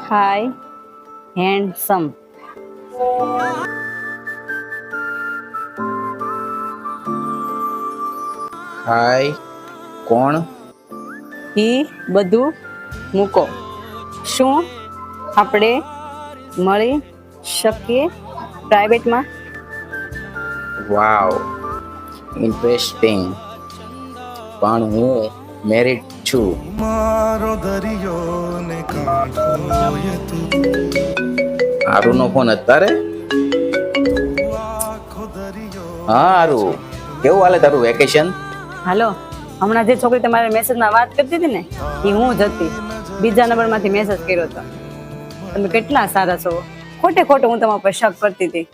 હાય handsome. હાય કોણ? ઈ બધું મૂકો. શું આપણે મળી શકીએ પ્રાઇવેટમાં? વાવ ઇન્ટરેસ્ટિંગ, પણ હું મેરિડ છું. મારો દરિયો ને કાંઠો એ તું આરુનો ફોન અત્યારે? આખો દરિયો હા આરુ, કેવું હાલે તારું વેકેશન? હાલો, હમણાં જે છોકરી તમારે મેસેજમાં વાત કરતી હતી ને એ હું જ હતી. બીજા નંબરમાંથી મેસેજ કર્યો હતો. તમે કેટલા સારા છો, ખોટે ખોટું હું તમારા પર શક કરતી હતી.